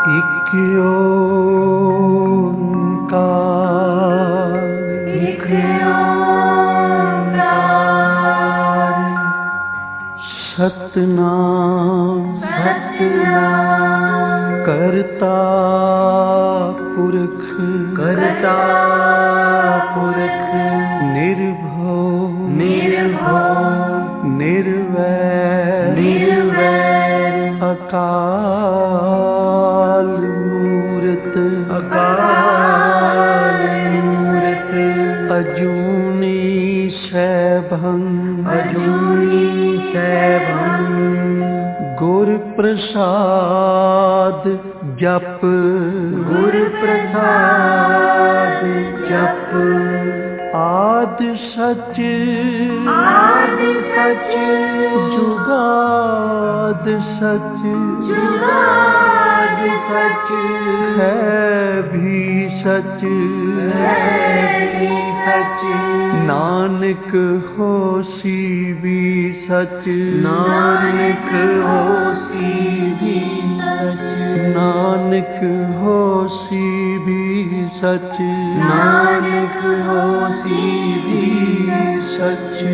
ਇੱਕ ਓਂਕਾਰ ਇੱਕ ਓਂਕਾਰ ਸਤਨਾਮ ਸਤਿਨਾਮ ਕਰਤਾ ਪੁਰਖ ਕਰਤਾ ਪੁਰਖ ਨਿਰਭਉ ਨਿਰਭਉ ਨਿਰਵੈਰ ਨਿਰਵੈਰ ਅਕਾਲ ਮੂਰਤ ਅਕਾਲ ਮੂਰਤ ਅਜੂਨੀ ਸੈਭੰ ਅਜੂਨੀ ਸੈਭੰ ਗੁਰ ਪ੍ਰਸਾਦ ਜਪ ਗੁਰ ਪ੍ਰਸਾਦ ਜਪ ਆਦ ਸਚ ਆਦ ਸਚ ਜੁਗਾਦ ਸਚ ਜੁਗਾਦ ਸਚ ਹੈ ਵੀ ਸਚ ਸਚ ਨਾਨਕ ਹੋਸੀ ਵੀ ਸਚ ਨਾਨਕ ਹੋਸੀ ਵੀ ਸਚ ਨਾਨਕ ਹੋਸੀ ਵੀ ਸਚ ਨਾਨਕ ਹੋਸੀ ਵੀ ਸਚ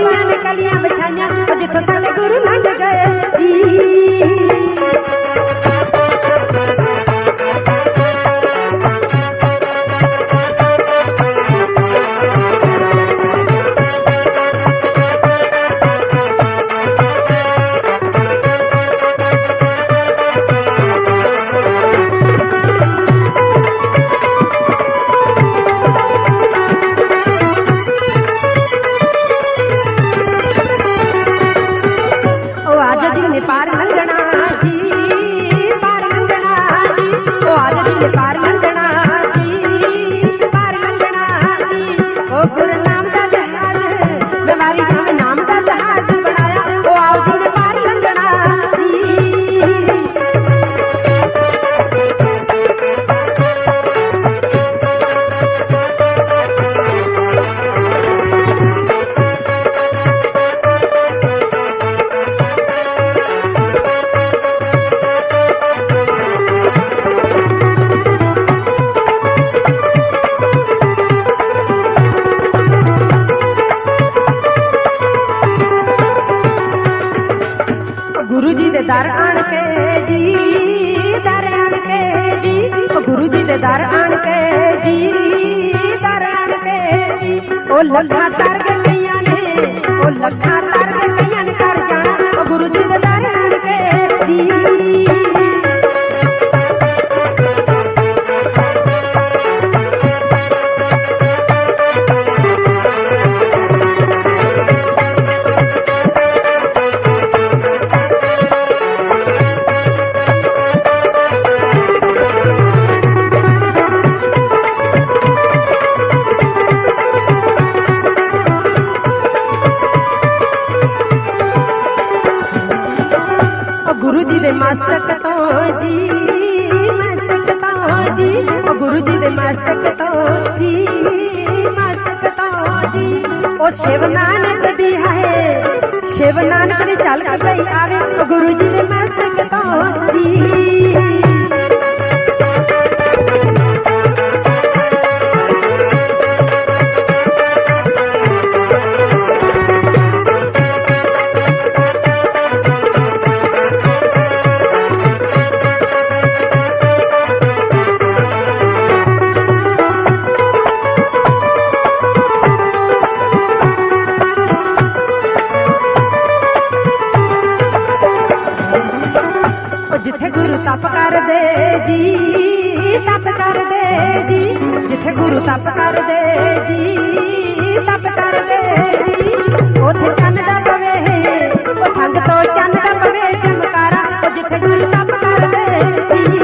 बारियां ने कलियां बिछाइयां जिथों साडे गुरु लंघ गए जी। गुरु जी दे दर आण के जी, दर आण के जी, गुरु जी दे दर आण के जी, दर आण के जी। ओ लखा तर के कईयां ने, ओ लखा तर के कईयां ने कर जाना, ओ गुरु जी दे दर आण के जी। गुरु जी दे मस्तक तो जी, मस्तक तो जी, गुरु जी दे मस्तक तो जी, मस्तक तो जी। ओ शिव नानक दी है, शिव नानक दी चल के गई आवे, गुरु जी दे मस्तक तो जी। जिथे गुरु तप कर दे जी, तप कर दे जी, जिथे गुरु तप कर दे जी, तप कर दे जी। उथे चंद दा पवे, ओ संग तो चंद दा पवे चमकारा, ओ जिथे गुरु तप कर दे जी।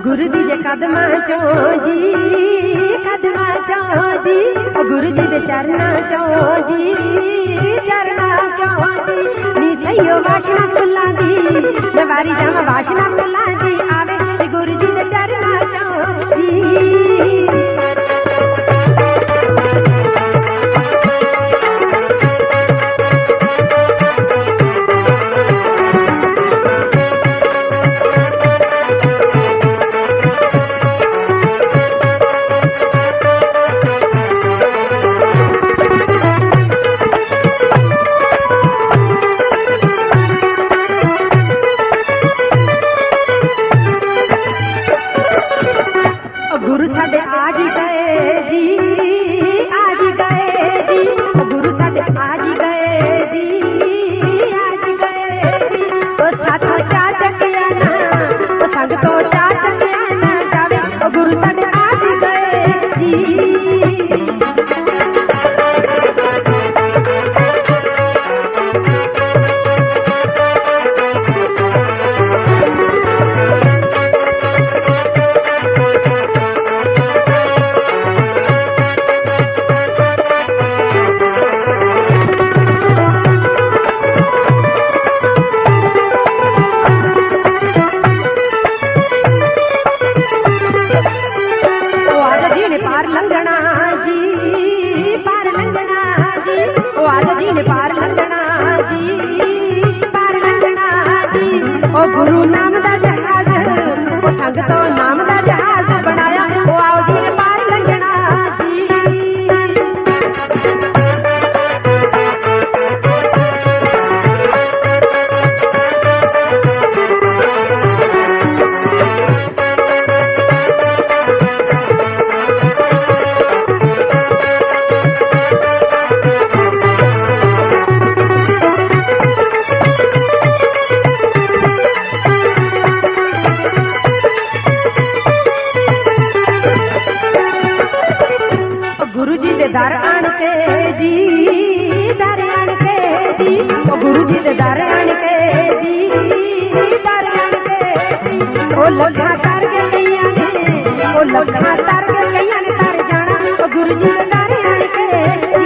गुरु जी दे कदमां चों जी, कदमां चों जी, गुरु जी दे चरनां चों जी, चरनां चों जी। नी सहियो वासना फुल्लां दी, मैं वारी जावां वासना फुल्लां दी आवे, गुरु जी दे चरनां चों जी। गुरु साडे आज गए जी, आज गए जी, गुरु साडे आज गए जी, आज गए जी। ओ साथों चा चकिया ना, ओ संग तो चा चकिया ना जावे, ओ गुरु साडे आज गए जी। ने पार लंघना जी, पार लंघना जी। ओ गुरु नाम दा जहाज, ओ संग तो नाम दा जहाज बनाया, ओ आओ जी ने पार लंघना जी। गुरु जी दे दर आण के जी, दर आण के जी। ओ गुरु जी दे दर आण के जी, दर आण के जी। ओ लखा तर के कईयां ने, ओ लखा तर के कईयां ने तर जाना, ओ गुरु जी दे दर आण के जी।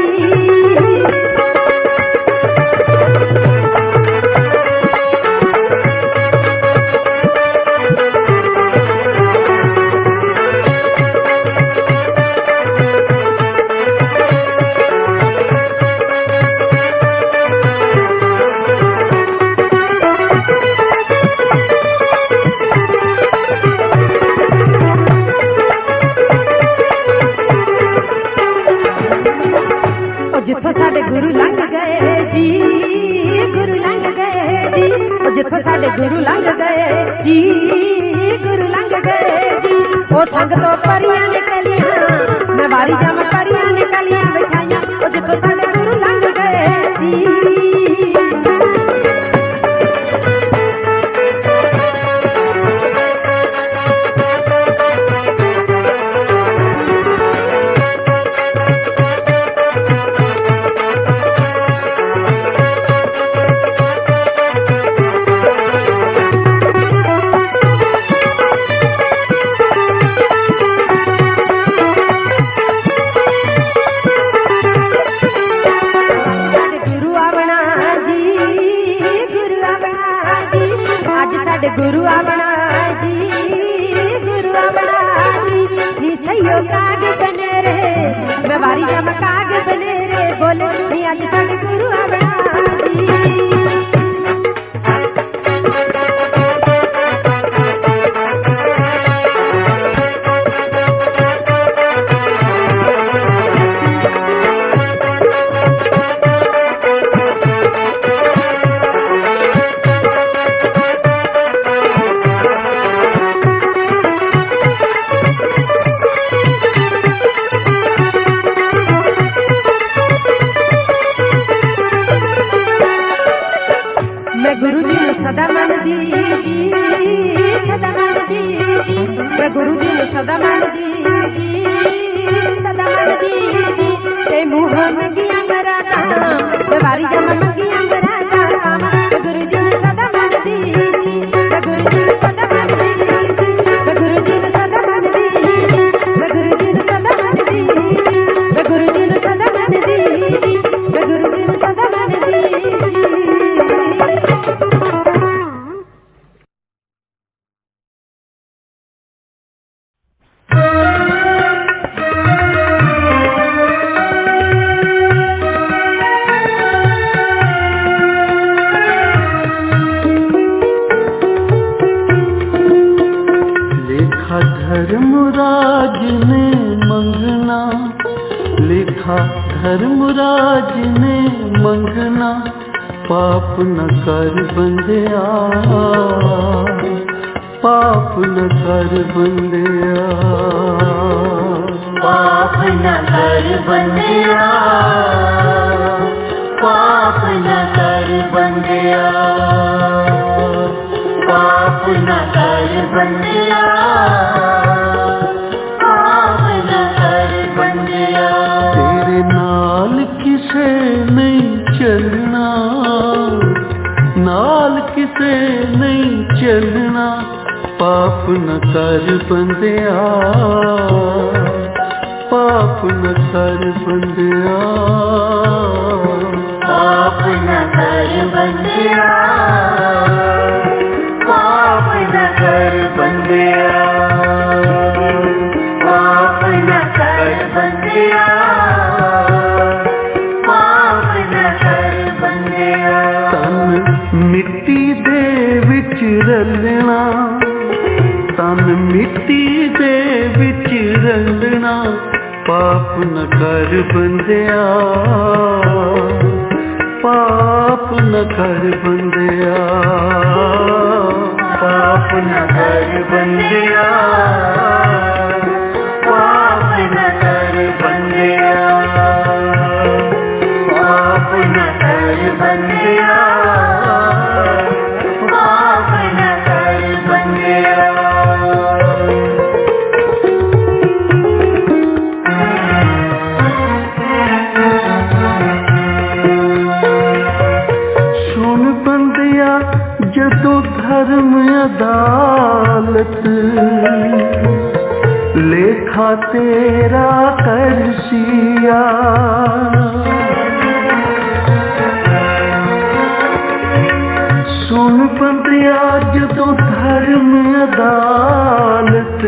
जिथों साडे गुरु लंघ गए जी, गुरु लंघ गए जी। ओ जिथों साडे गुरु लंघ गए जी, गुरु लंघ गए जी। ओ संग तो परियां ने कलियां, मैं बारी जावां परियां ने कलियां बिछाइयां, ओ जिथों साडे गुरु लंघ गए जी। गुरु आवना जी, गुरु आवना जी। नी सैयो काग बने रे, मैं वारी जावां काग बने रे, बोले नी अज साडे गुरु आवना जी। गुरु जी ने सदा मनदी जी, सदा मनदी जी। मैं गुरु जी ने सदा मनदी जी, सदा मनदी जी। ते मुँह मंगियां मरादा, ते वारी जावां मंगियां मरादा, मैं गुरु जी ने सदा मनदी जी, मैं गुरु जी ने सदा मनदी जी, मैं गुरु जी ने सदा मनदी जी, मैं गुरु जी ने सदा मनदी जी, मैं गुरु जी ने सदा मनदी जी, मैं गुरु जी ने सदा मनदी जी। धर्मराज ने मंगना, लिखा धर्मराज ने मंगना, पाप न कर बंदिया, पाप न कर बंदिया, पाप न कर बंदिया, पाप न कर बंदिया, पाप न कर बंदिया, पाप न कर बंदिया। तेरे नाल किसे नहीं चलना, नाल किसे नहीं चलना, पाप न कर बंदिया, पाप न कर बंदिया, पाप न कर बंदिया, पाप न कर बंदिया, पाप न कर बंदिया, पाप न कर ਮਿੱਟੀ ਦੇ ਵਿੱਚ ਰਲਣਾ ਪਾਪ ਨ ਕਰ ਬੰਦਿਆ, ਪਾਪ ਨ ਕਰ ਬੰਦਿਆ, ਪਾਪ ਨ ਕਰ ਬੰਦਿਆ, ਪਾਪ ਨ ਕਰ ਬੰਦਿਆ, ਪਾਪ ਨ ਕਰ ਬੰਦਿਆ, ਪਾਪ ਨ ਕਰ ਬੰਦਿਆ। ਸੁਣ ਬੰਦਿਆ ਜਦੋਂ ਧਰਮ ਅਦਾਲਤ ਲੇਖਾ ਤੇਰਾ ਕਰਸੀਆ, ਸੁਣ ਬੰਦਿਆ ਜਦੋਂ ਧਰਮ ਅਦਾਲਤ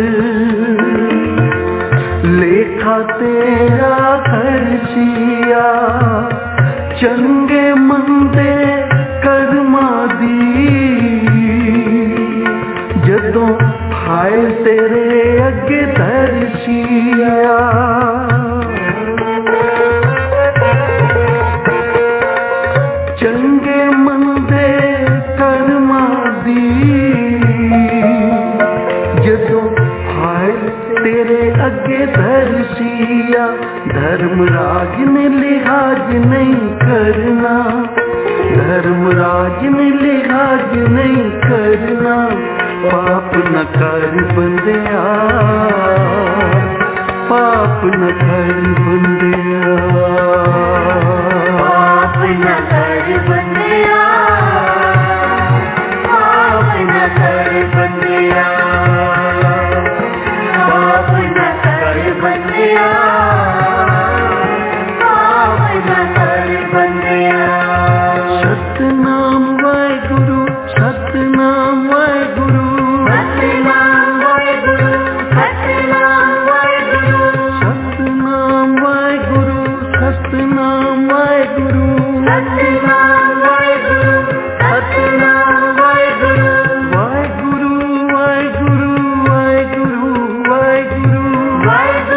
ਲੇਖਾ ਤੇਰਾ ਕਰਸੀਆ, ਚੰਗੇ ਮੰਦੇ ਕਰਮਾਂ ਦੀ ਜਦੋਂ ਹਾਏ ਤੇਰੇ ਅੱਗੇ ਦਰਸ਼ੀਆ, ਚੰਗੇ ਮੰਦੇ ਕਰਮਾਂ ਦੀ ਜਦੋਂ ਹਾਏ ਤੇਰੇ ਅੱਗੇ ਦਰਸ਼ੀਆ, ਧਰਮਰਾਜ ਨੇ ਲਿਹਾਜ਼ ਨਹੀਂ ਕਰਨਾ, ਧਰਮਰਾਜ ਨੇ ਲਿਹਾਜ਼ ਨਹੀਂ ਕਰਨਾ, ਪਾਪ ਨ ਕਰ ਬੰਦਿਆ, ਪਾਪ ਨ ਕਰ ਬੰਦਿਆ, ਪਾਪ ਨ ਕਰ ਬੰਦਿਆ, ਪਾਪ ਨ ਕਰ ਬੰਦਿਆ, ਪਾਪ ਨ ਕਰ ਬੰਦਿਆ, ਪਾਪ ਨ ਕਰ ਬੰਦਿਆ। ਸਤਨਾਮ ਵਾਹਿਗੁਰੂ, ਸਤਨਾਮ ਵਾਹਿਗੁਰੂ, ਸਤਿਨਾਮ ਵਾਹਿਗੁਰੂ, ਸਤਿਨਾਮ ਵਾਹਿਗੁਰੂ, ਸਤਨਾਮ ਵਾਹਿਗੁਰੂ, ਸਤਨਾਮ ਵਾਹਿਗੁਰੂ, ਸਤਿਨਾਮ ਵਾਹਿਗੁਰੂ, ਸਤਿਨਾਮ ਵਾਹਿਗੁਰੂ, ਵਾਹਿਗੁਰੂ ਵਾਹਿਗੁਰੂ ਵਾਹਿਗੁਰੂ ਵਾਹਿਗੁਰੂ,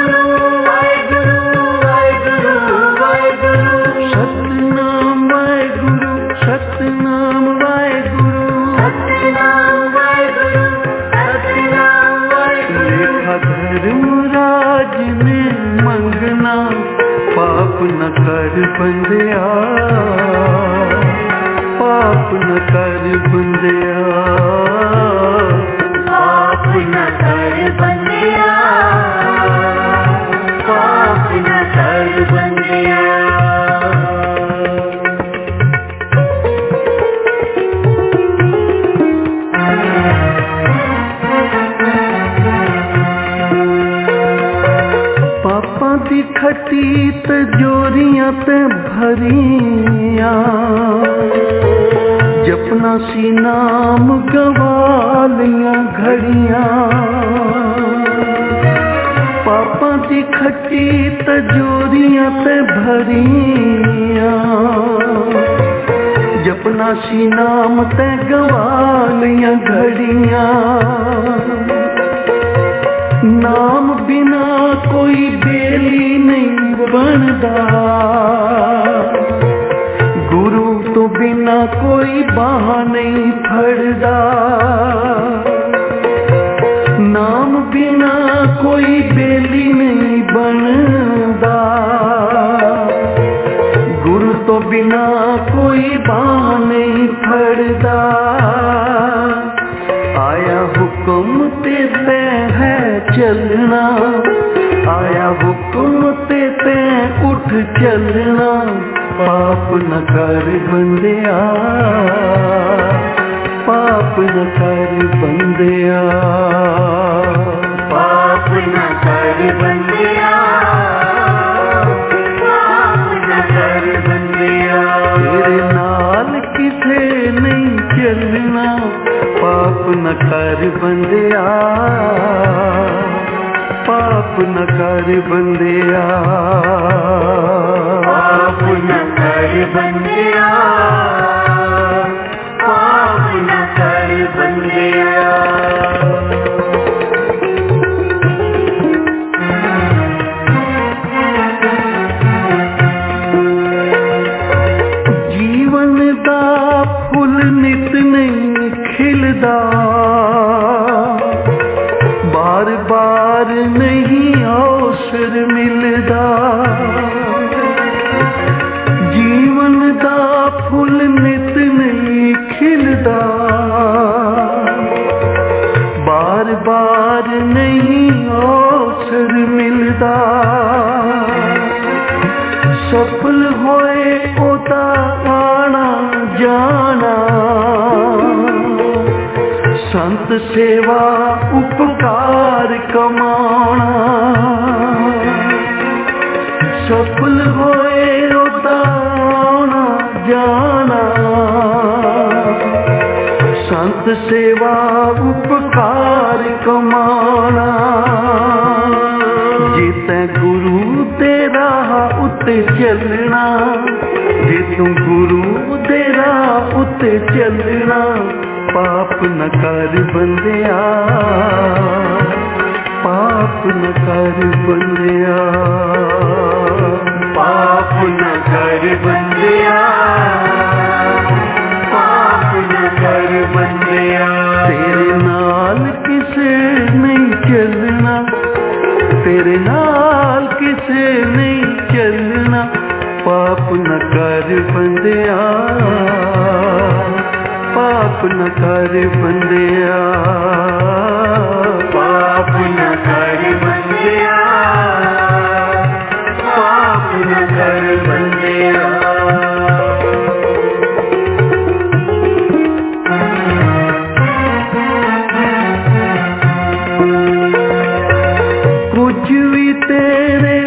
ਵਾਹਿਗੁਰੂ ਵਾਹਿਗੁਰੂ ਵਾਹਿਗੁਰੂ, ਸਤਨਾਮ ਵਾਹਿਗੁਰੂ, ਸਤਨਾਮ ਵਾਹਿਗੁਰੂ, ਸਤਿਨਾਮ ਵਾਹਿਗੁਰੂ, ਸਤਿਨਾਮ ਵਾਹਿਗੁਰੂ। ਲੇਖਾ ਧਰਮਰਾਜ ਨੇ ਮੰਗਣਾ ਪਾਪ ਨ ਕਰ ਬੰਦਿਆ, ਪਾਪ ਨ ਕਰ ਬੰਦਿਆ, ਪਾਪ ਨ ਕਰ ਬੰਦਿਆ, ਪਾਪ ਨ ਕਰ ਬੰਦਿਆ। ਪਾਪਾਂ ਦੀ ਖੱਟੀ ਤਜੋਰੀਆਂ ਤੇ ਭਰੀਆਂ, ਜਪਨਾ ਸੀ ਨਾਮ ਗਵਾ ਲਈਆਂ ਘੜੀਆਂ, ਪਾਪਾਂ ਦੀ ਖੱਟੀ ਤਜੋਰੀਆਂ ਤੇ ਭਰੀਆਂ, ਜਪਨਾ ਸੀ ਨਾਮ ਤੇ ਗਵਾ ਲਈਆਂ ਘੜੀਆਂ, ਨਾਮ ਬਿਨਾ ਕੋਈ ਬੇਲੀ ਨਹੀਂ ਬਣਦਾ, ਗੁਰੂ ਤੋਂ ਬਿਨਾ ਕੋਈ ਬਾਹ ਨਹੀਂ ਫੜਦਾ, ਨਾਮ ਬਿਨਾ ਕੋਈ ਬੇਲੀ ਨਹੀਂ ਬਣਦਾ, ਗੁਰੂ ਤੋਂ ਬਿਨਾ ਕੋਈ ਬਾਹ ਨਹੀਂ ਫੜਦਾ, ਆਇਆ ਹੁਕਮ ਤੇ ਤੈਂ ਹੈ ਚੱਲਣਾ, ਆਇਆ ਹੁਕਮ ਤੇ ਤੈਂ ਉੱਠ ਚੱਲਣਾ, ਪਾਪ ਨ ਕਰ ਬੰਦਿਆ, ਪਾਪ ਨ ਕਰ ਬੰਦਿਆ, ਪਾਪ ਨ ਕਰ ਬੰਦਿਆ, ਪਾਪ ਨ ਕਰ ਬੰਦਿਆ। ਤੇਰੇ ਨਾਲ ਕਿਸੇ ਨਹੀਂ ਚੱਲਣਾ, ਪਾਪ ਨ ਕਰ ਬੰਦਿਆ, ਪਾਪ ਨ ਕਰ ਬੰਦਿਆ, ਪਾਪ ਨ ਕਰ ਬੰਦਿਆ, ਪਾਪ ਨ ਕਰ ਬੰਦਿਆ। बार नहीं अवसर मिलदा, जीवन दा फुल नित नहीं खिलदा, बार बार नहीं अवसर मिलदा, सफल होए ओदा आना जाना, संत सेवा उपकार कमाना, सफल होए ओदा आना जाना, संत सेवा उपकार कमाना, जिते गुरु दे राह उत्ते चलना, जे तू गुरु दे राह उत्ते चलना, पाप न कर बंदिया, पाप न कर बंदिया, पाप न कर बंदिया, पाप न कर बंदिया। तेरे नाल किसे नहीं चलना, तेरे नाल किसे नहीं चलना, पाप न कर बंदिया, पाप न कर बंदिया, पाप न कर बंदिया, पाप न कर बंदिया। कुछ भी तेरे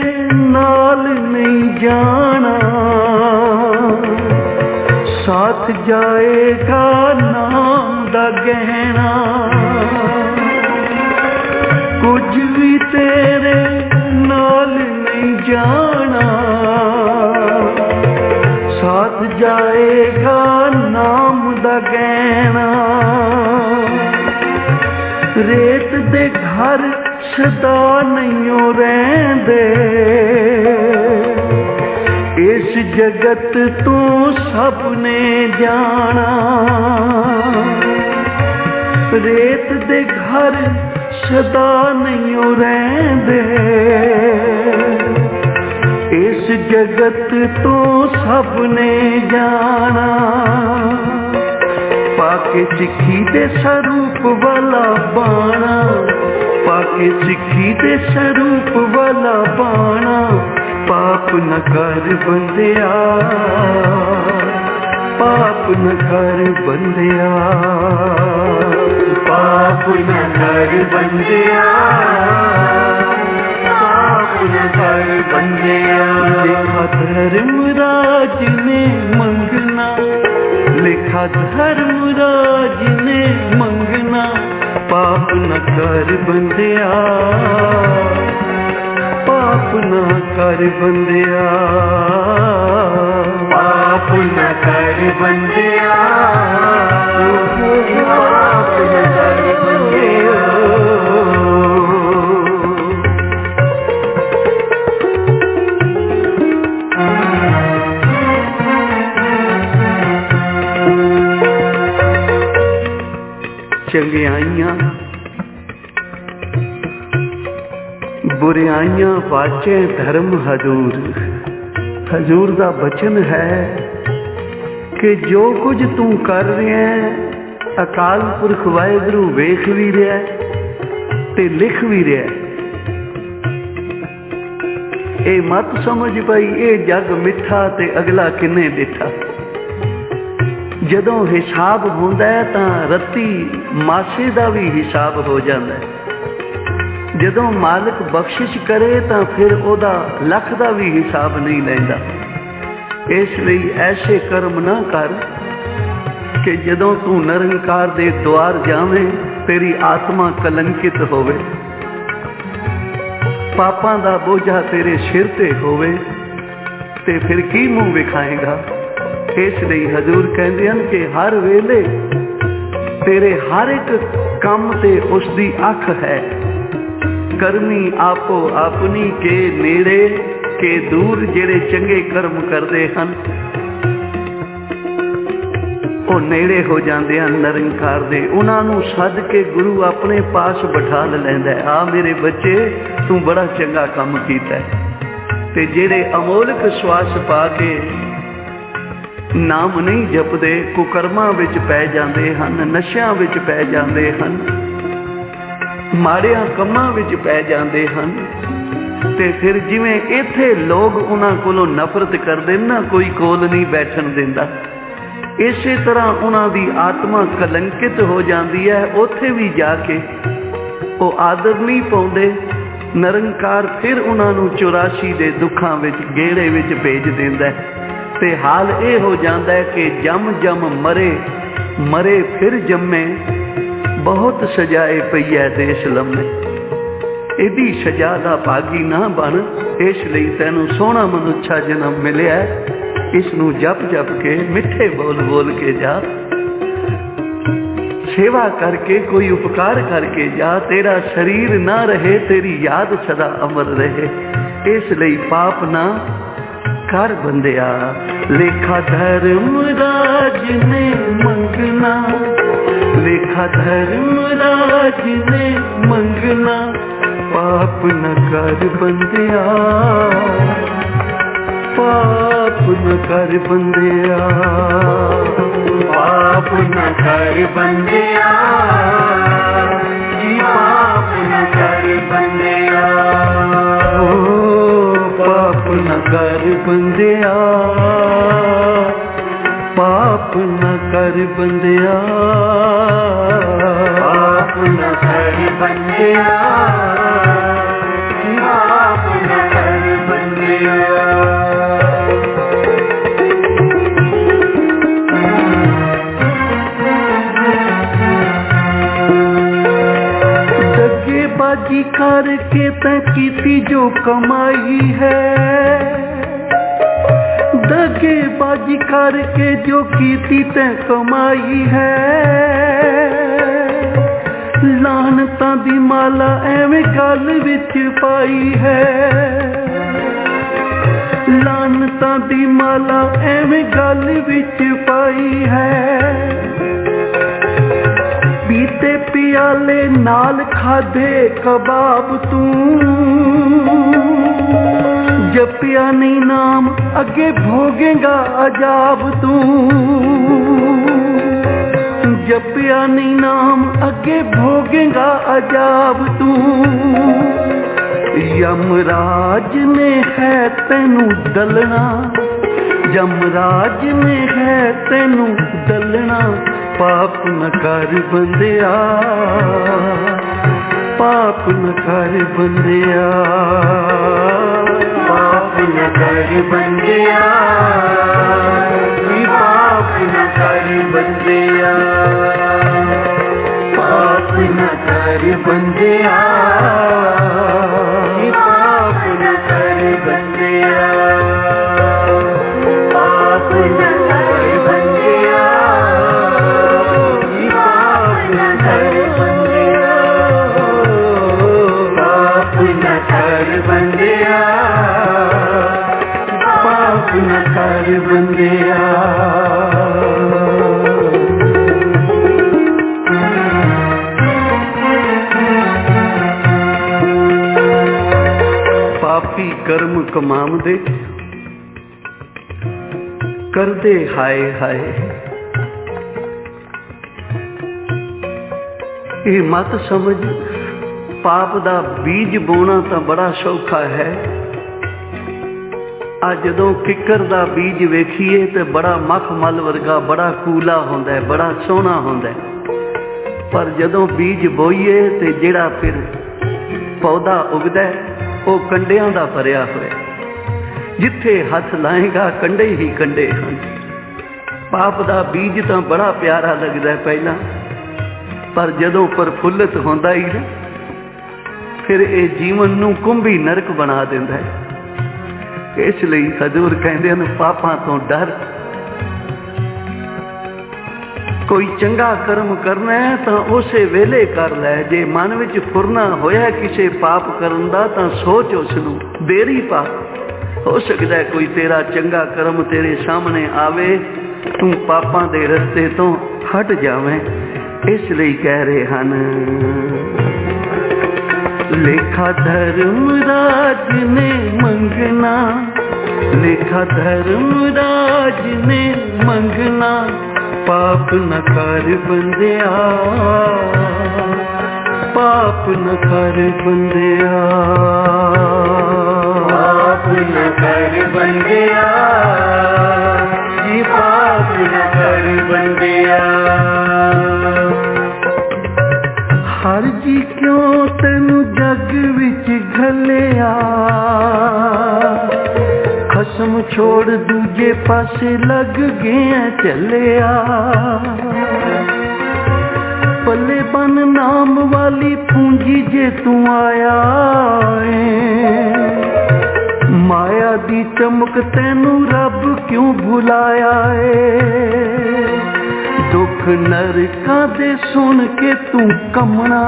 नाल नहीं जाना, साथ जाएगा नाम दा गहना, कुछ भी तेरे नाल नहीं जाना, साथ जाएगा नाम दा गहना, रेत दे घर सदा नहीं रहंदे, इस जगत तू सबने जाना, रेत दे घर सदा नहीं रहंदे, इस जगत तू सबने जाना, पाके सिक्खी दे स्वरूप वाला बाणा, पाके सिक्खी दे स्वरूप वाला बाणा, पाप न कर बंदिया, पाप न कर बंदिया, पाप न कर बंदिया, पाप न कर बंदिया। लिखा धर्मराज ने मंगना, लिखा धर्मराज ने मंगना, पाप न कर बंदिया, पाप न कर बंदिया, पाप न कर बंदिया, पाप न कर बंदिया। चंगियाइयां बुराइयां वाचे धर्म हजूर, हजूर का बचन है कि जो कुछ तू कर रहा है अकाल पुरख वाहिगुरू वेख भी रहा है ते लिख भी रहा है। ये मत समझ पाई ये जग मिठा ते अगला किन्ने डिठा, जदों हिसाब होंदा है तां रत्ती मासे दा भी हिसाब हो जाता है, जदों मालिक बख्शिश करे तां फिर ओदा लख दा भी हिसाब नहीं लैंदा। इसलिए ऐसे कर्म ना कर कि जदों तू निरंकार दे द्वार जावें तेरी आत्मा कलंकित होवे, पापां दा बोझा तेरे सिर ते होवे ते फिर की मुंह विखाएगा। इसलिए हजूर कहते हैं कि हर वेले तेरे हर एक काम ते उसदी अख है, करमी आपो अपनी के नेड़े के दूर जेड़े चंगे कर्म करते हैं। ਉਹ ਨੇੜੇ ਹੋ ਜਾਂਦੇ ਹਨ ਨਿਰੰਕਾਰ ਦੇ। ਉਹਨਾਂ ਨੂੰ ਸੱਦ ਕੇ ਗੁਰੂ ਆਪਣੇ ਪਾਸ ਬਿਠਾ ਲੈਂਦਾ, ਆ ਮੇਰੇ ਬੱਚੇ ਤੂੰ ਬੜਾ ਚੰਗਾ ਕੰਮ ਕੀਤਾ। ਤੇ ਜਿਹੜੇ ਅਮੋਲਕ ਸਵਾਸ ਪਾ ਕੇ ਨਾਮ ਨਹੀਂ ਜਪਦੇ, ਕੁਕਰਮਾਂ ਵਿੱਚ ਪੈ ਜਾਂਦੇ ਹਨ, ਨਸ਼ਿਆਂ ਵਿੱਚ ਪੈ ਜਾਂਦੇ ਹਨ, ਮਾੜਿਆਂ ਕੰਮਾਂ ਵਿੱਚ ਪੈ ਜਾਂਦੇ ਹਨ। ਤੇ ਫਿਰ ਜਿਵੇਂ ਇੱਥੇ ਲੋਕ ਉਹਨਾਂ ਕੋਲੋਂ ਨਫ਼ਰਤ ਕਰਦੇ ਨਾ, ਕੋਈ ਕੋਲ ਨਹੀਂ ਬੈਠਣ ਦਿੰਦਾ, ਇਸੇ ਤਰ੍ਹਾਂ ਉਹਨਾਂ ਦੀ ਆਤਮਾ ਕਲੰਕਿਤ ਹੋ ਜਾਂਦੀ ਹੈ। ਉੱਥੇ ਵੀ ਜਾ ਕੇ ਉਹ ਆਦਰ ਨਹੀਂ ਪਾਉਂਦੇ। ਨਿਰੰਕਾਰ ਫਿਰ ਉਹਨਾਂ ਨੂੰ 84 ਦੇ ਦੁੱਖਾਂ ਵਿੱਚ, ਗੇੜੇ ਵਿੱਚ ਭੇਜ ਦਿੰਦਾ ਤੇ ਹਾਲ ਇਹ ਹੋ ਜਾਂਦਾ ਹੈ ਕਿ ਜਮ ਜਮ ਮਰੇ, ਮਰੇ ਫਿਰ ਜੰਮੇ, ਬਹੁਤ ਸਜਾਏ ਪਈ ਹੈ ਦੇਸ਼ ਲੰਮੇ। ਇਹਦੀ ਸਜ਼ਾ ਦਾ ਭਾਗੀ ਨਾ ਬਣ, ਇਸ ਲਈ ਤੈਨੂੰ ਸੋਹਣਾ ਮਨੁੱਛਾ ਜਨਮ ਮਿਲਿਆ। ਇਸ ਨੂੰ ਜਪ ਜਪ ਕੇ, ਮਿੱਠੇ ਬੋਲ ਬੋਲ ਕੇ ਜਾ, ਸੇਵਾ ਕਰਕੇ, ਕੋਈ ਉਪਕਾਰ ਕਰਕੇ ਜਾ। ਤੇਰਾ ਸਰੀਰ ਨਾ ਰਹੇ, ਤੇਰੀ ਯਾਦ ਸਦਾ ਅਮਰ ਰਹੇ। ਇਸ ਲਈ ਪਾਪ ਨਾ ਕਰ ਬੰਦਿਆ, ਲੇਖਾ ਧਰਮ ਰਾਜ ਨੇ ਮੰਗਣਾ, ਲੇਖਾ ਧਰਮ ਰਾਜ ਨੇ ਮੰਗਣਾ, ਪਾਪ ਨ ਕਰ ਬੰਦਿਆ, ਪਾਪ ਨ ਕਰ ਬੰਦਿਆ, ਪਾਪ ਨ ਕਰ ਬੰਦਿਆ ਜੀ, ਪਾਪ ਨ ਕਰ ਬੰਦਿਆ, ਪਾਪ ਨ ਕਰ ਬੰਦਿਆ, ਪਾਪ ਨ ਕਰ ਬੰਦਿਆ, ਪਾਪ ਨ ਕਰ ਬੰਦਿਆ ਜੀ, ਪਾਪ ਨ ਕਰ ਬੰਦਿਆ। बाजी करके तैं कीती जो कमाई है, दगेबाजी करके जो कीती तैं कमाई है, लानतां दी माला एवें गल विच पाई है, लानतां दी माला एवें गल विच पाई है। पीते पियाले नाल खाधे कबाब तूं, जपिया नहीं नाम अगे भोगेगा अजाब तूं, जपिया नहीं नाम अगे भोगेगा अजाब तूं। यमराज ने है तैनू दलना, यमराज ने है तैनू दलना, पाप न कर बंदिया, पाप न कर बंदिया, पाप न कर बंदिया जी, पाप न कर बंदिया, पाप न कर बंदिया जी, पाप न कर बंदिया, पाप न कर बंदिया, बंदिया, पाप न कर बंदिया। पापी कर्म कमावदे करदे हाय हाय, ये मत समझ पाप दा बीज बोना तो बड़ा सौखा है। आ जदों किकर दा बीज वेखीए तो बड़ा मखमल वर्गा, बड़ा कूला होंदा है, बड़ा सोहना होंदा है। पर जदों बीज बोईए तो जिहड़ा फिर पौधा उगदा है वो कंडियां दा भरिया होया, जिथे हथ लाएगा कंडे ही कंडे हैं। पाप दा बीज तो बड़ा प्यारा लगदा है पहला, पर जदों प्रफुल्लित होंदा ही ना, फिर ये जीवन नूं कुंभी नरक बना दिंदा है। इसलिए हजूर कहते हैं पापां तो डर। कोई चंगा कर्म करना है तो उसे वेले कर लै। जे मन विच फुरना होया किसी पाप करन दा तां सोच उसनूं देरी पा। हो सकता है कोई तेरा चंगा कर्म तेरे सामने आवे ਤੂੰ ਪਾਪਾਂ ਦੇ ਰਸਤੇ ਤੋਂ ਹਟ ਜਾਵੇਂ। ਇਸ ਲਈ ਕਹਿ ਰਹੇ ਹਨ, ਲੇਖਾ ਧਰਮ ਰਾਜ ਨੇ ਮੰਗਣਾ, ਲੇਖਾ ਧਰਮ ਰਾਜ ਨੇ ਮੰਗਣਾ, ਪਾਪ ਨ ਕਰ ਬੰਦਿਆ, ਪਾਪ ਨ ਕਰ ਬੰਦਿਆ, ਪਾਪ ਨ ਕਰ ਬੰਦਿਆ ਜੀ, ਪਾਪ ਨ ਕਰ ਬੰਦਿਆ। ਹਰ ਜੀ ਕਿਉਂ ਤੈਨੂੰ ਜੱਗ ਵਿੱਚ ਘੱਲਿਆ, ਖਸਮ ਛੋੜ ਦੂਜੇ ਪਾਸੇ ਲੱਗ ਗਿਆ ਚੱਲਿਆ। ਪੱਲੇ ਬਨ ਨਾਮ ਵਾਲੀ ਪੂੰਜੀ ਜੇ ਤੂੰ ਆਇਆ ਏ, ਮਾਇਆ ਦੀ ਚਮਕ ਤੈਨੂੰ ਰੱਬ ਕਿਉਂ ਭੁਲਾਇਆ ਏ। ਦੁੱਖ ਨਰਕਾਂ ਦੇ ਸੁਣ ਕੇ ਤੂੰ ਕੰਮਣਾ,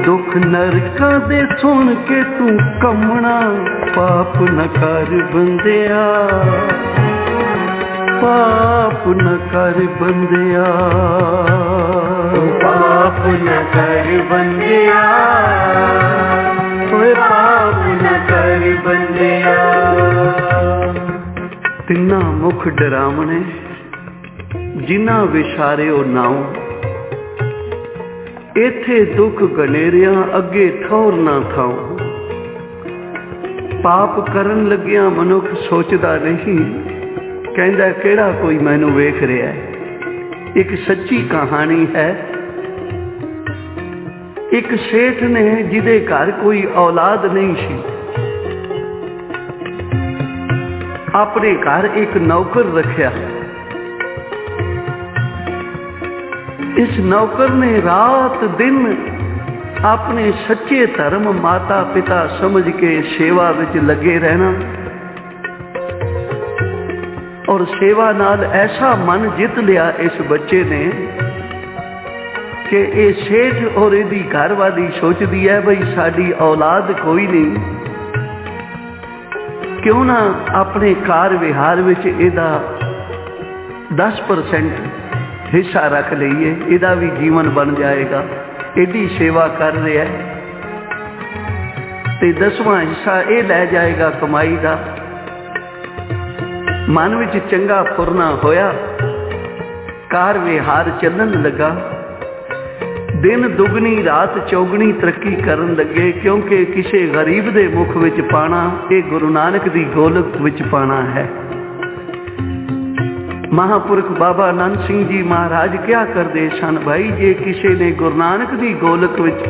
ਦੁੱਖ ਨਰਕਾਂ ਦੇ ਸੁਣ ਕੇ ਤੂੰ ਕੰਮਣਾ, ਪਾਪ ਨ ਕਰ ਬੰਦਿਆ, ਪਾਪ ਨ ਕਰ ਬੰਦਿਆ, ਪਾਪ ਨ ਕਰ ਬੰਦਿਆ, ਓਏ ਪਾਪ ਨ ਕਰ ਬੰਦਿਆ। ਤਿੰਨਾਂ ਮੁਖ ਡਰਾਵਣੇ ਜਿਨ੍ਹਾਂ ਵਿਸਾਰਿਓ ਨਾਉ, ਇੱਥੇ ਦੁੱਖ ਗਨੇਰਿਆਂ ਅੱਗੇ ਠੌਰ ਨਾ ਥਾਉ। ਪਾਪ ਕਰਨ ਲੱਗਿਆਂ ਮਨੁੱਖ ਸੋਚਦਾ ਨਹੀਂ, ਕਹਿੰਦਾ ਕਿਹੜਾ ਕੋਈ ਮੈਨੂੰ ਵੇਖ ਰਿਹਾ ਹੈ। ਇੱਕ ਸੱਚੀ ਕਹਾਣੀ ਹੈ, ਇੱਕ ਸੇਠ ਨੇ ਜਿਹਦੇ ਘਰ ਕੋਈ ਔਲਾਦ ਨਹੀਂ ਸੀ, ਆਪਣੇ ਘਰ ਇੱਕ ਨੌਕਰ ਰੱਖਿਆ। ਇਸ ਨੌਕਰ ਨੇ ਰਾਤ ਦਿਨ ਆਪਣੇ ਸੱਚੇ ਧਰਮ ਮਾਤਾ ਪਿਤਾ ਸਮਝ ਕੇ ਸੇਵਾ ਵਿੱਚ ਲੱਗੇ ਰਹਿਣਾ, ਔਰ ਸੇਵਾ ਨਾਲ ਐਸਾ ਮਨ ਜਿੱਤ ਲਿਆ ਇਸ ਬੱਚੇ ਨੇ ਕਿ ਇਹ ਸੇਠ ਔਰ ਇਹਦੀ ਘਰਵਾਲੀ ਸੋਚਦੀ ਹੈ ਬਈ ਸਾਡੀ ਔਲਾਦ ਕੋਈ ਨਹੀਂ, ਕਿਉਂ ਨਾ ਆਪਣੇ ਕਾਰ ਵਿਹਾਰ ਵਿੱਚ ਇਹਦਾ 10% ਹਿੱਸਾ ਰੱਖ ਲਈਏ, ਇਹਦਾ ਵੀ ਜੀਵਨ ਬਣ ਜਾਏਗਾ। ਇਹਦੀ ਸੇਵਾ ਕਰ ਰਿਹਾ ਤੇ 10ਵਾਂ ਹਿੱਸਾ ਇਹ ਲੈ ਜਾਏਗਾ ਕਮਾਈ ਦਾ। ਮਨ ਵਿੱਚ ਚੰਗਾ ਫੁਰਨਾ ਹੋਇਆ, ਕਾਰ ਵਿਹਾਰ ਚੱਲਣ ਲੱਗਾ। ਦਿਨ ਦੁਗਣੀ ਰਾਤ ਚੌਗਣੀ ਤਰੱਕੀ ਕਰਨ ਲੱਗੇ, ਕਿਉਂਕਿ ਕਿਸੇ ਗਰੀਬ ਦੇ ਮੁਖ ਵਿੱਚ ਪਾਣਾ ਇਹ ਗੁਰੂ ਨਾਨਕ ਦੀ ਗੋਲਕ ਵਿੱਚ ਪਾਣਾ ਹੈ। ਮਹਾਂਪੁਰਖ ਬਾਬਾ ਆਨੰਦ ਸਿੰਘ ਜੀ ਮਹਾਰਾਜ ਕਿਹਾ ਕਰਦੇ ਸਨ, ਭਾਈ ਜੇ ਕਿਸੇ ਨੇ ਗੁਰੂ ਨਾਨਕ ਦੀ ਗੋਲਕ ਵਿੱਚ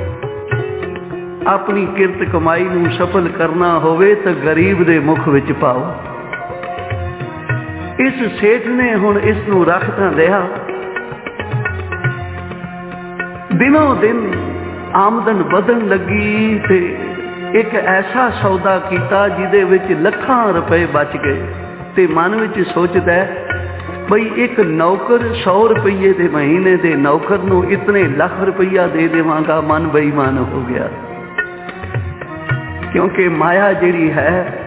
ਆਪਣੀ ਕਿਰਤ ਕਮਾਈ ਨੂੰ ਸਫਲ ਕਰਨਾ ਹੋਵੇ ਤਾਂ ਗਰੀਬ ਦੇ ਮੁਖ ਵਿੱਚ ਪਾਓ। ਇਸ ਸੇਠ ਨੇ ਹੁਣ ਇਸ ਨੂੰ ਰੱਖ ਤਾਂ ਲਿਆ। ਦਿਨੋਂ ਦਿਨ ਆਮਦਨ ਵਧਣ ਲੱਗੀ ਤੇ ਇੱਕ ਐਸਾ ਸੌਦਾ ਕੀਤਾ ਜਿਹਦੇ ਵਿੱਚ ਲੱਖਾਂ ਰੁਪਏ ਬਚ ਗਏ। ਤੇ ਮਨ ਵਿੱਚ ਸੋਚਦਾ ਬਈ ਇੱਕ ਨੌਕਰ 100 ਰੁਪਏ ਦੇ ਮਹੀਨੇ ਦੇ ਨੌਕਰ ਨੂੰ ਇਤਨੇ ਲੱਖ ਰੁਪਈਆ ਦੇ ਦੇਵਾਂਗਾ, ਮਨ ਬੇਈਮਾਨ ਹੋ ਗਿਆ। ਕਿਉਂਕਿ ਮਾਇਆ ਜਿਹੜੀ ਹੈ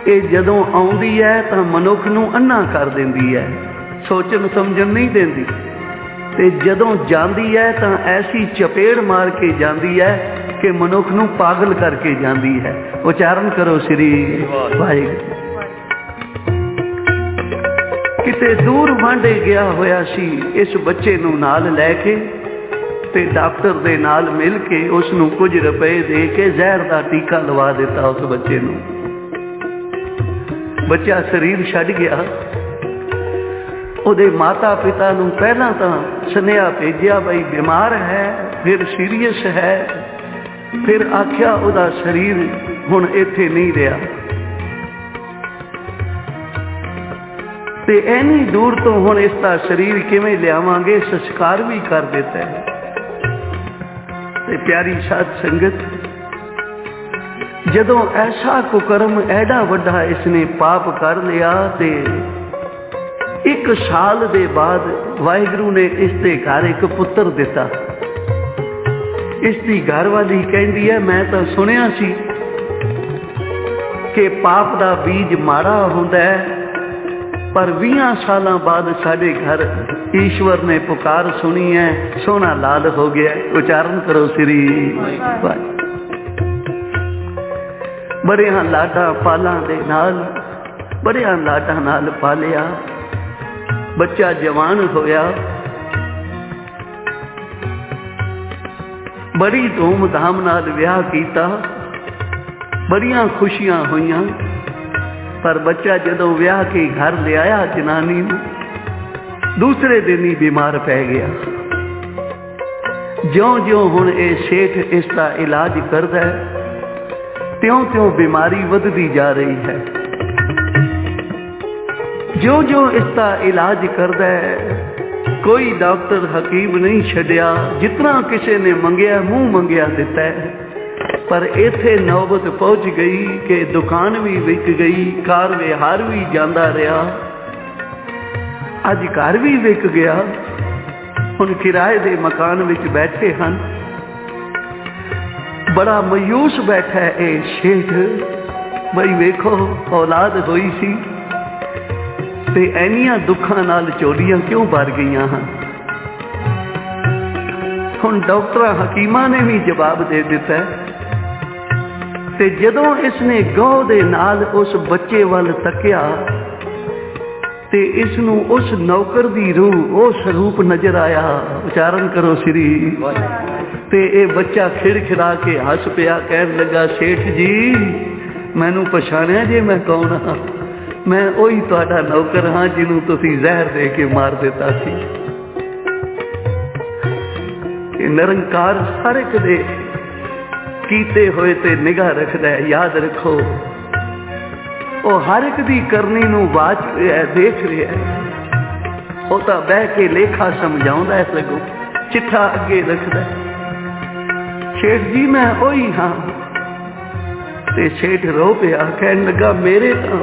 ਇਹ ਜਦੋਂ ਆਉਂਦੀ ਹੈ ਤਾਂ ਮਨੁੱਖ ਨੂੰ ਅੰਨਾ ਕਰ ਦਿੰਦੀ ਹੈ, ਸੋਚਣ ਸਮਝਣ ਨਹੀਂ ਦਿੰਦੀ, ਤੇ ਜਦੋਂ ਜਾਂਦੀ ਹੈ ਤਾਂ ਐਸੀ ਚਪੇੜ ਮਾਰ ਕੇ ਜਾਂਦੀ ਹੈ ਕਿ ਮਨੁੱਖ ਨੂੰ ਪਾਗਲ ਕਰਕੇ ਜਾਂਦੀ ਹੈ। ਉਚਾਰਨ ਕਰੋ ਸ੍ਰੀ ਵਾਹਿਗੁਰੂ। ਕਿਤੇ ਦੂਰ ਵਾਂਢੇ ਗਿਆ ਹੋਇਆ ਸੀ, ਇਸ ਬੱਚੇ ਨੂੰ ਨਾਲ ਲੈ ਕੇ ਤੇ ਡਾਕਟਰ ਦੇ ਨਾਲ ਮਿਲ ਕੇ ਉਸ ਨੂੰ ਕੁਝ ਰੁਪਏ ਦੇ ਕੇ ਜ਼ਹਿਰ ਦਾ ਟੀਕਾ ਲਵਾ ਦਿੱਤਾ ਉਸ ਬੱਚੇ ਨੂੰ। ਬੱਚਾ ਸਰੀਰ ਛੱਡ ਗਿਆ। ਉਹਦੇ ਮਾਤਾ ਪਿਤਾ ਨੂੰ ਪਹਿਲਾਂ ਤਾਂ ਸੁਨੇਹਾ ਭੇਜਿਆ ਬਈ ਬਿਮਾਰ ਹੈ, ਫਿਰ ਸੀਰੀਅਸ ਹੈ, ਫਿਰ ਆਖਿਆ ਉਹਦਾ ਸਰੀਰ ਹੁਣ ਇੱਥੇ ਨਹੀਂ ਰਿਹਾ। ਤੇ ਐਨੀ ਦੂਰ ਤੋਂ ਹੁਣ ਇਸ ਦਾ ਸਰੀਰ ਕਿਵੇਂ ਲਿਆਵਾਂਗੇ, ਸੰਸਕਾਰ ਵੀ ਕਰ ਦਿੱਤਾ ਹੈ। ਤੇ ਪਿਆਰੀ ਸਾਧ ਸੰਗਤ, ਜਦੋਂ ਐਸਾ ਕੁਕਰਮ ਐਡਾ ਵੱਡਾ ਇਸਨੇ ਪਾਪ ਕਰ ਲਿਆ ਤੇ 1 ਸਾਲ ਦੇ ਬਾਅਦ ਵਾਹਿਗੁਰੂ ਨੇ ਇਸ ਦੇ ਘਰ ਇੱਕ ਪੁੱਤਰ ਦਿੱਤਾ। ਇਸ ਦੀ ਘਰਵਾਲੀ ਕਹਿੰਦੀ ਹੈ, ਮੈਂ ਤਾਂ ਸੁਣਿਆ ਸੀ ਕਿ ਪਾਪ ਦਾ ਬੀਜ ਮਾੜਾ ਹੁੰਦਾ ਹੈ पर 20 सालों बाद साढ़े घर ईश्वर ने पुकार सुनी है, सोना लाल हो गया। उच्चारण करो श्री वाहिगुरू। बड़िया लाडा पालां दे नाल, बड़िया लाडा नाल पालिया, बच्चा जवान होया, बड़ी धूमधाम नाल विआह कीता, बड़िया खुशियां होइयां। पर बच्चा जदों विआह के घर ले आया जनानी नूं, दूसरे दिन ही बीमार पै गया। ज्यों-ज्यों हुण ये सेठ इसका इलाज करदा है, त्यों-त्यों बीमारी वधदी जा रही है। ज्यों-ज्यों इसका इलाज करदा है, कोई डॉक्टर हकीम नहीं छड्या, जितना किसी ने मंगया मुंह मंगया दिता है। पर इत्थे नौबत पहुंच गई कि दुकान भी विक गई, कार विहार भी जांदा रहा, अज घर भी विक गया। हुण किराए दे मकान विच बैठे हन, बड़ा मायूस बैठा है ये शेठ। बई वेखो औलाद होई सी ते ऐनियां दुखां नाल चोलियां क्यों भर गईयां हन। हुण डॉक्टरां हकीमां ने भी जवाब दे दिता है। ते जदों इसने गौह दे नाल उस बच्चे वाल तकिया ते इसनूं उस नौकर दी रूह, वो स्वरूप नजर आया। उच्चारण करो श्री। ते ये बच्चा खिड़खिड़ा के हस पिया, कहन लगा सेठ जी मैनू पछाणिया जे मैं कौन हाँ? मैं ओही तुहाडा नौकर हाँ जिन्हों तुसीं जहर दे के मार दिता सी। निरंकार हर एक दे कीते होए ते निगाह रखदा है। याद रखो वो हर एक दी करनी नूं वाच रहा है, देख रहा है। वो तां बह के लेखा समझाउंदा है, लगो चिट्ठा अगे रखदा है। सेठ जी मैं ओही हाँ। ते सेठ रो पिया, कहन लगा मेरे तां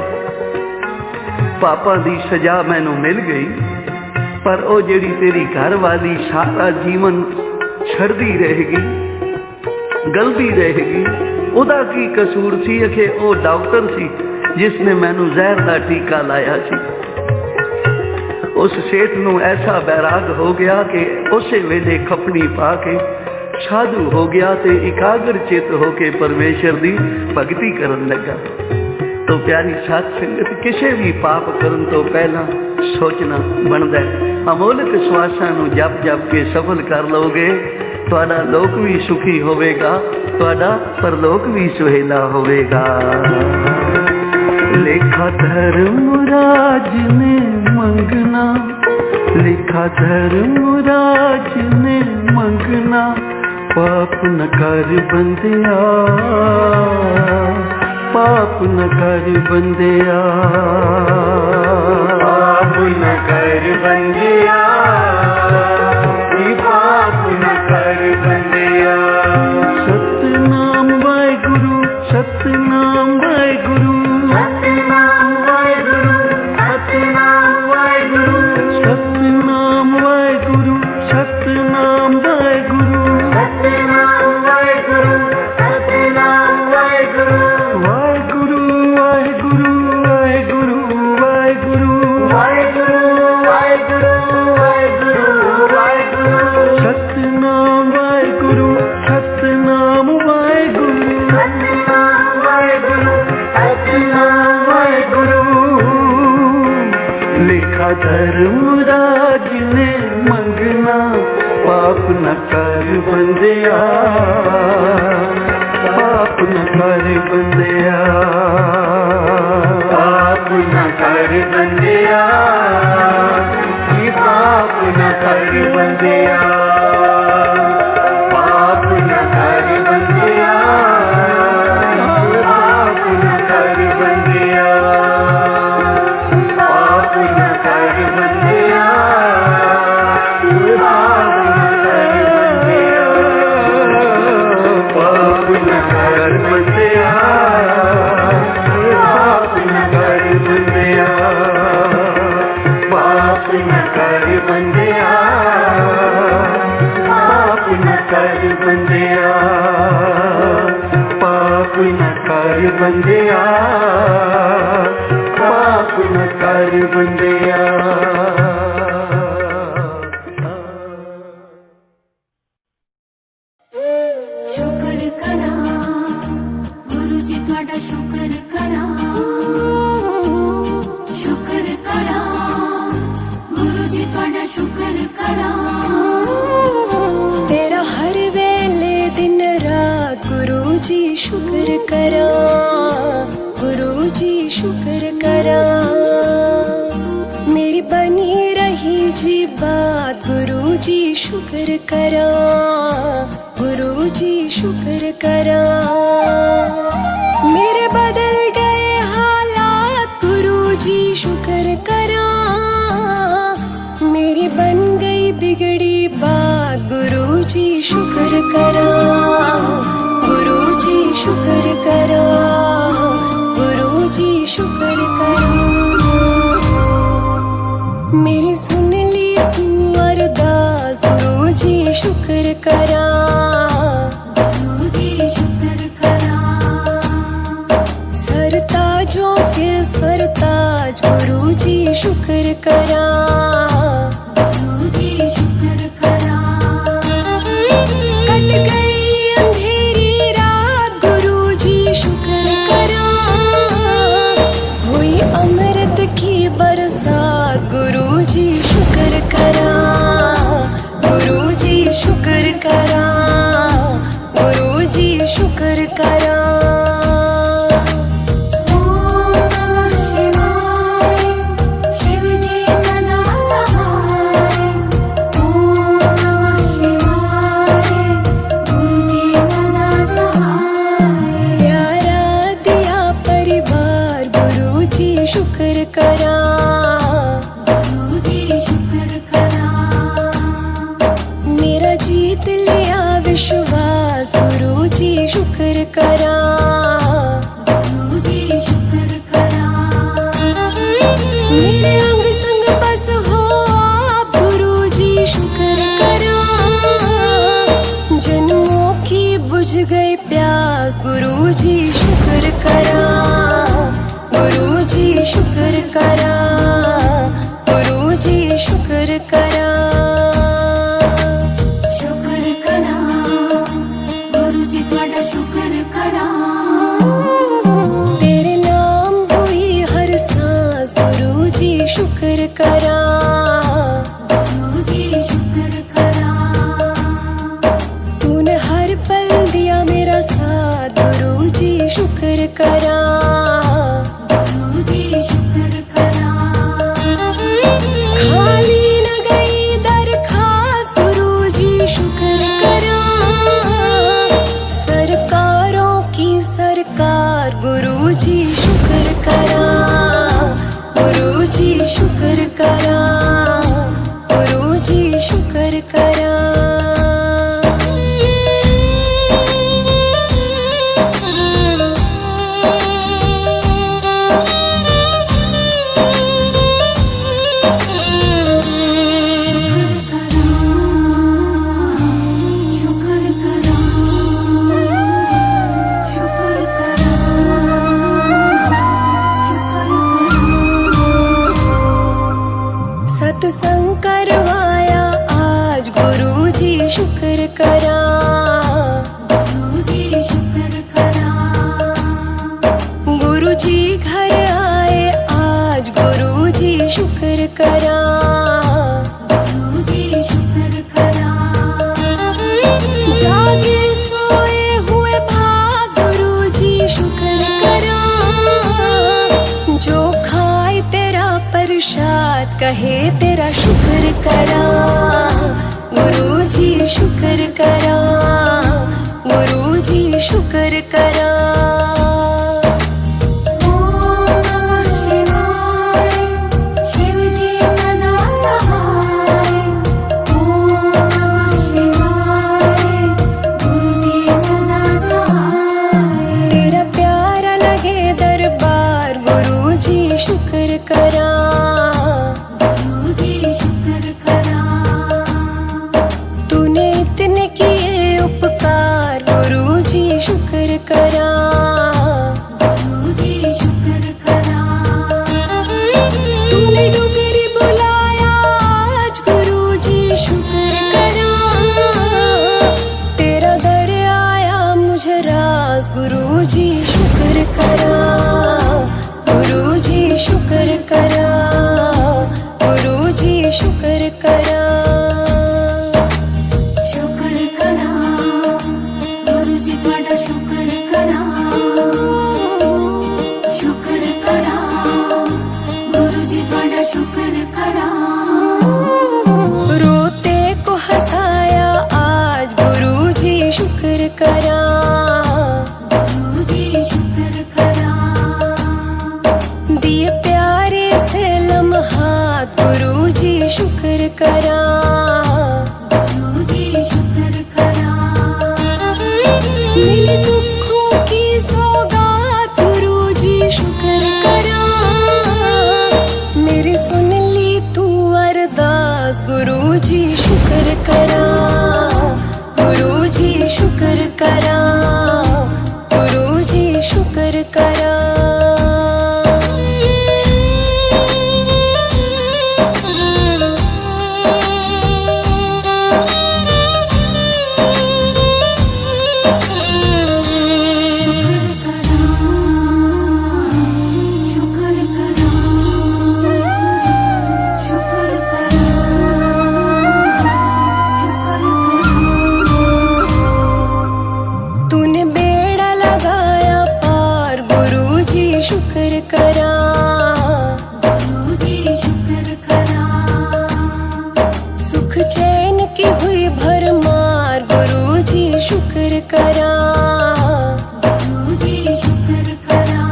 पापा दी सजा मैनू मिल गई, पर वो जिहड़ी तेरी घर वाली सारा जीवन छड़दी रहेगी, गलती रहेगी। उदा की कसूर सी कि वो डॉक्टर सी जिसने मैनू जहर का टीका लाया सी। उस सेठ नूं ऐसा बैराग हो गया कि उस वेले खपनी पा के साधु हो गया ते एकाग्र चित होके परमेश्वर दी भगती करन लगा। तो प्यारी साध संगत, किसी भी पाप करन तो पहला सोचना बनता है। अमोलक श्वासां नूं जप जप के सफल कर लोगे, तुहाडा लोक भी सुखी होवेगा, तुहाडा परलोक भी सुहेला होवेगा। लेखा धर्मराज ने मंगना, लेखा धर्मराज ने मंगना, पाप न कर बंदिया, पाप न कर बंदिया, पाप न कर बंदिया, पाप न कर बंदिया। सतनाम वाहिगुरु, सतनाम वाहिगुरु, सतनाम वाहिगुरु, सतनाम वाहिगुरु, सतनाम वाहिगुरु, सतनाम वाहिगुरु, सतनाम वाहिगुरु, सतनाम वाहिगुरु, वाहिगुरु वाहिगुरु वाहिगुरु वाहिगुरु, वाहिगुरु वाहिगुरु वाहिगुरु वाहिगुरु, सतनाम वाहिगुरु, सतनाम वाहिगुरु, सतनाम वाहिगुरु, सतनाम वाहिगुरु। लेखा धर्मराज ने मंगना, पाप न कर बंदिया, पाप न कर बंदिया, पाप न कर बंदिया, पाप न कर बंदिया, पाप न कर बंदिया, पाप न कर बंदिया, पाप न कर बंदिया, पाप न कर बंदिया, पाप न कर बंदिया, पाप न कर बंदिया, पाप न कर बंदिया, पाप न कर बंदिया, पाप आप न कर बंदिया। शुक्र करा गुरु जी तुहाडा शुक्र करा, शुक्र करा गुरु जी तुहाडा शुक्र करा। तेरा हर वेले दिन रात गुरु जी शुक्र करा, गुरु जी शुक्र करा। मेरी बनी रही जी बात गुरु जी शुक्र करा, गुरु जी शुक्र करा। मेरे बदल गए हालात गुरु जी शुक्र करा, मेरी बन गई बिगड़ी बात गुरु जी शुक्र करा, गुरु जी शुक्र करा, गुरु जी शुक्र करा। मेरी सुन ली तू अरदास गुरु जी शुक्र करा, गुरु जी शुक्र करा। सरताजों के सरताज गुरु जी शुक्र करा, गुरु जी शुक्र करा। कट गई अंधेरी रात गुरु जी शुक्र करा, हुई अमृत की बरसात गुरु जी शुक्र करा, गुरु जी शुक्र करा, गुरु जी शुक्र करा। ओम नमः शिवाय, शिव जी सदा सहाय। ओम नमः शिवाय, गुरु जी सदा सहाय। प्यारा दिया परिवार गुरु जी शुक्र करा, गुरु जी शुक्र करा। मेरा जीत लिया विश्वास गुरु जी शुक्र करा, गुरु जी शुक्र करा। मेरे अंग संग बस हो आप गुरु जी शुक्र करा। जन्मों की बुझ गई प्यास गुरु जी शुक्र करा, गुरु जी शुक्र करा, गुरु जी शुक्र करा। शुक्र करा गुरु जी तुहाडा शुक्र करा। तेरे नाम हुई हर सांस गुरु जी शुक्र करा, गुरु जी शुक्र करा। तूने हर पल दिया मेरा साथ गुरु जी शुक्र करा, गुरु जी शुक्र करा। खाली न गई दरखास्त गुरु जी शुक्र करा। सरकारों की सरकार गुरु जी शुक्र करा, गुरु जी शुक्र करा, गुरु जी शुक्र करा। शुक्र करा, शुक्र करा, शुक्र करा। सत्संग करवाया आज गुरु जी शुक्र करा, गुरु जी शुक्र करा। गुरु जी घर आए आज गुरु जी शुक्र करा, गुरु जी शुक्र करा। जागे सोए हुए भाग गुरु जी शुक्र करा। जो खाए तेरा प्रसाद कहे तेरा शुक्र करा, गुरु जी शुक्र करा, गुरु जी शुक्र करा। ओम नमः शिवाय, शिव जी सदा सहाय। ओम नमः शिवाय, गुरु जी सदा सहाय। तेरा प्यारा लगे दरबार गुरु जी शुक्र करा, गुरु जी शुक्र करा। तूने इतने किए उपकार गुरु जी शुक्र करा। गुरु जी शुक्र करा। अरदास गुरु जी शुक्र करा, गुरु जी शुक्र करा, गुरु जी शुक्र करा। शुक्र करा गुरु जी तुहाडा शुक्र करा, शुक्र करा गुरु जी तुहाडा शुक्र करा। रोते को हंसाया आज गुरु जी शुक्र करा, गुरु जी शुक्र करा। दिए प्यारे से लम्हात गुरु जी शुक्र करा, गुरु जी शुक्र करा। मिली सुखों की सौगात गुरु जी शुक्र करा, मेरी सुन ली तू अरदास गुरु जी शुक्र करा, गुरु जी शुक्र करा, गुरु जी शुक्र करा। तूने बेड़ा लगाया पार गुरु जी शुक्र करा, गुरु जी शुक्र करा। सुख चैन की हुई भरमार गुरु जी शुक्र करा, गुरु जी शुक्र करा।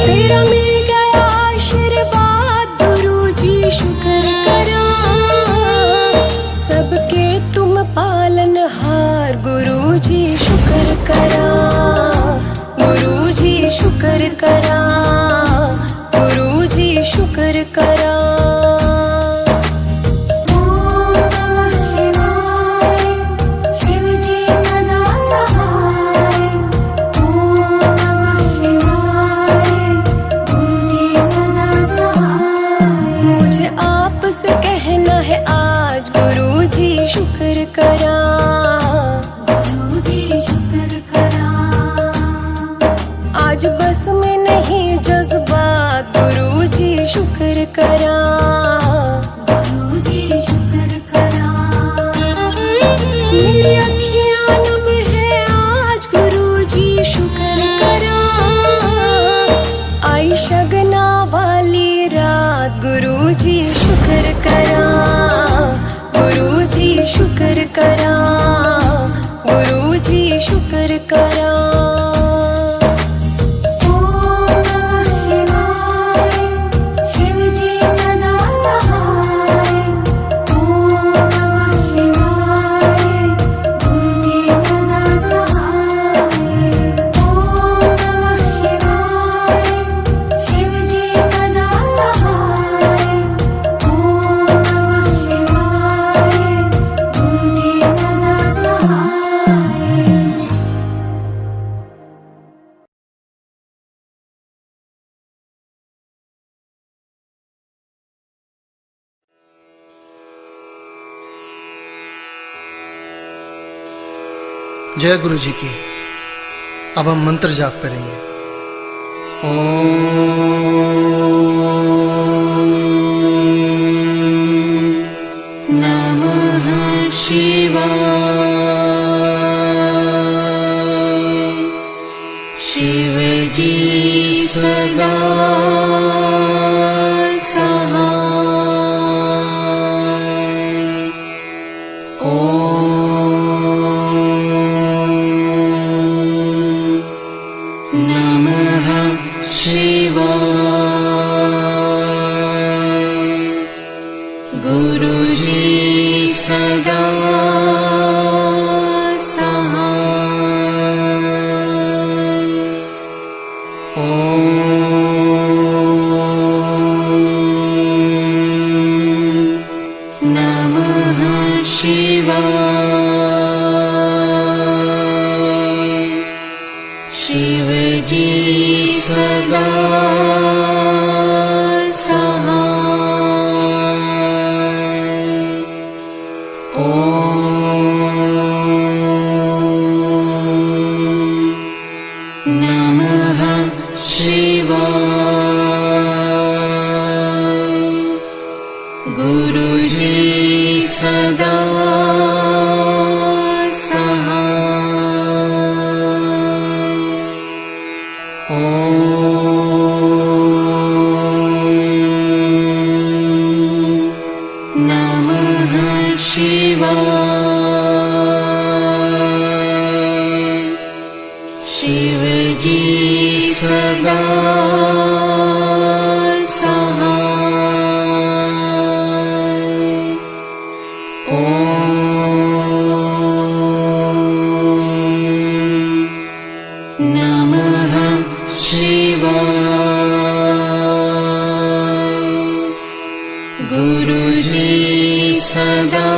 तेरा मिल गया आशीर्वाद गुरु जी शुक्र करा, सबके तुम पालनहार गुरु जी शुक्र करा, गुरु जी शुक्र करा, गुरु जी शुक्र करा। ओम नमः शिवाय, शिव जी सदा सहाय। ओम नमः शिवाय, गुरु जी सदा सहाय। मुझे आपसे कहना है आज गुरु जी शुक्र करा, गुरु जी शुक्र करा। आज बस में नहीं जज्बात गुरु जी शुक्र करा, गुरु जी शुक्र करा। मेरी अखियां नम है आज गुरु जी शुक्र करा, आई शगना वाली रात गुरु जी शुक्र करा, गुरु जी शुक्र करा, गुरु जी शुक्र करा। ओम नमः शिवाय, शिव जी सदा सहाय। ओम नमः शिवाय, गुरु जी सदा सहाय। ओम नमः शिवाय, शिव जी सदा सहाय। ओम नमः शिवाय, गुरु जी सदा सहाय। जय गुरु जी की। अब हम मंत्र जाप करेंगे। ओम नमः शिवाय। शिव जी सदा सहाय। नमः शिवाय। गुरु जी सदा सहाय। नमः शिवाय। शिव जी सदा सहाय। नमः शिवाय। गुरुजी सदा शिवजी सदा सहाय। नमः शिवाय। गुरुजी सदा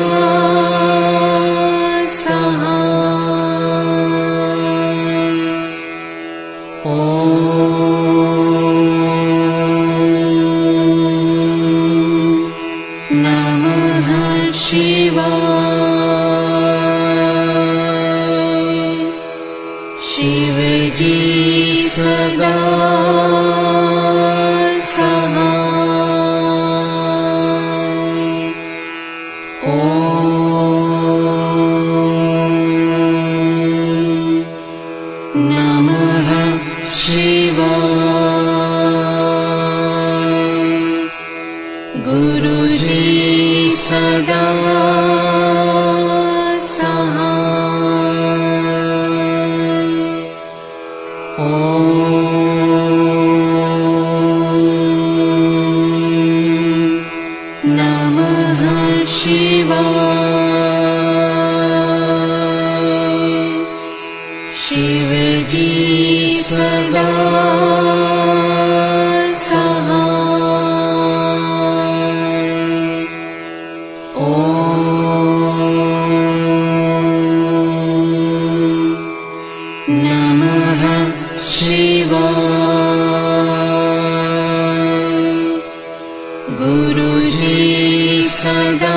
शिवजी सदा सहाय। नमः शिवाय। गुरुजी सदा नमः शिवाय। शिवजी सदा सहाय। नमः शिवाय। गुरुजी सदा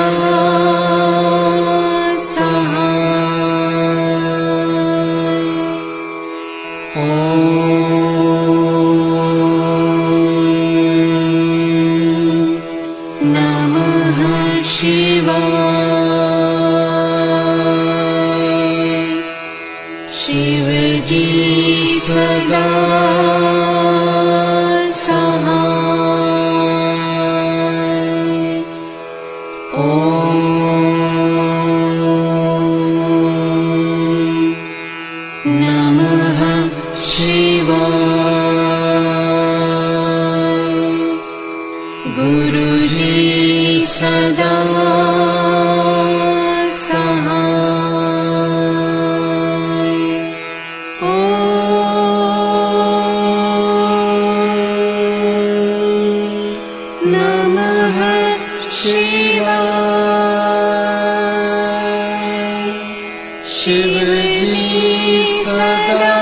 नमः शिवाय। शिवजी सदा नमः शिवाय। गुरुजी सदा सहाय। नमः शिवाय। शिवजी सदा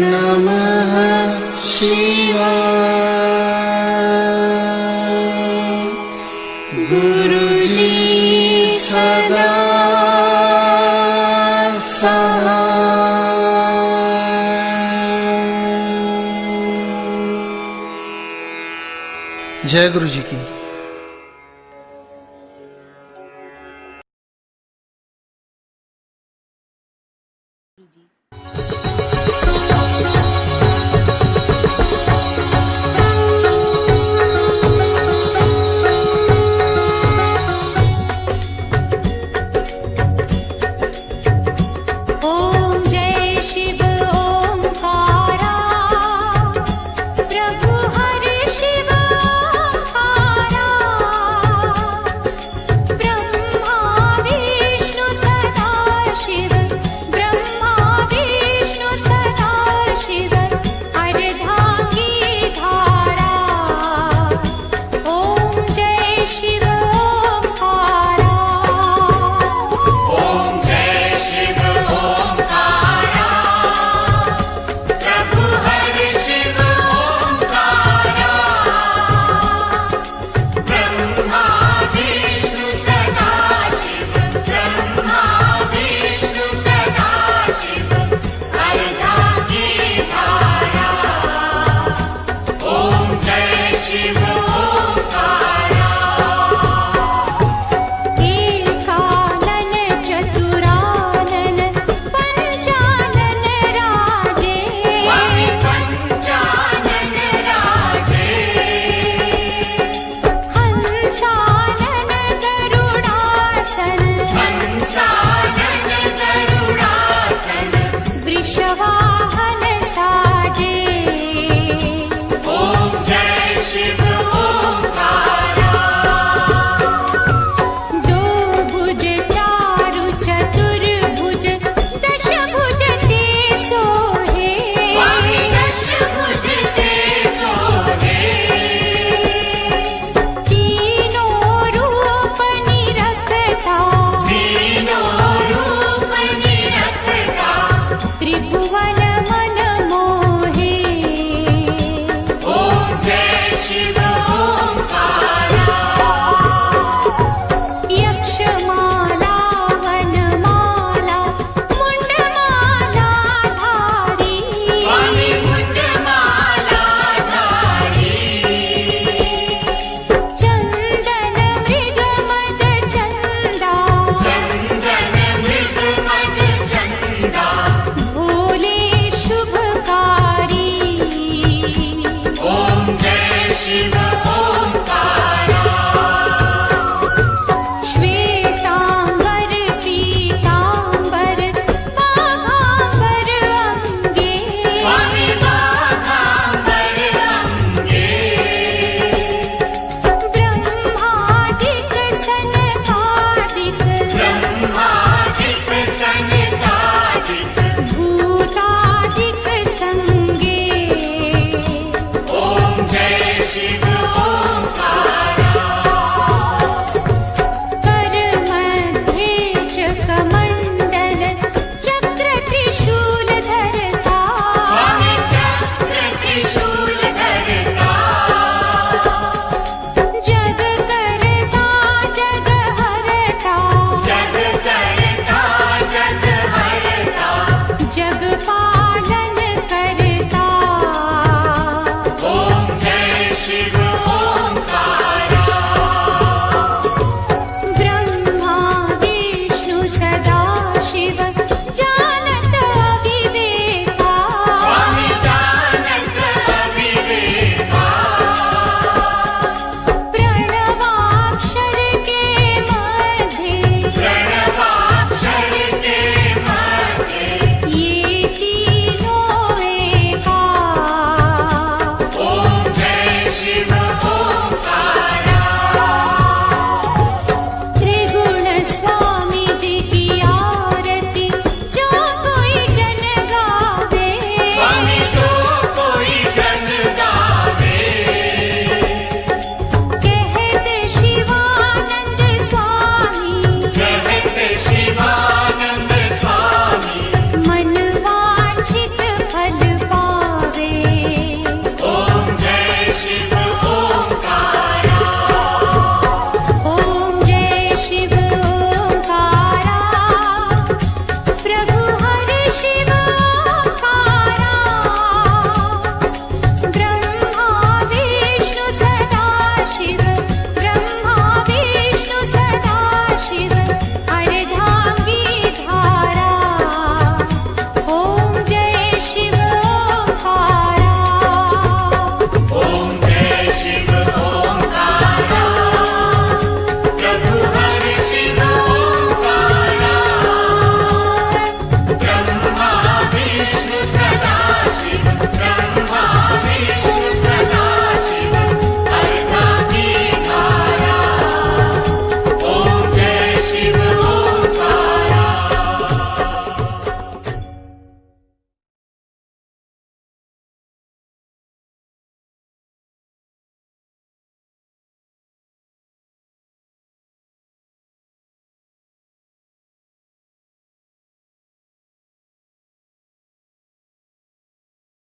नमः शिवाय। गुरुजी सदा सहाय। जय गुरु जी की। ॐ जय शिव ओंकारा प्रभु हरि शिव ओंकारा। देव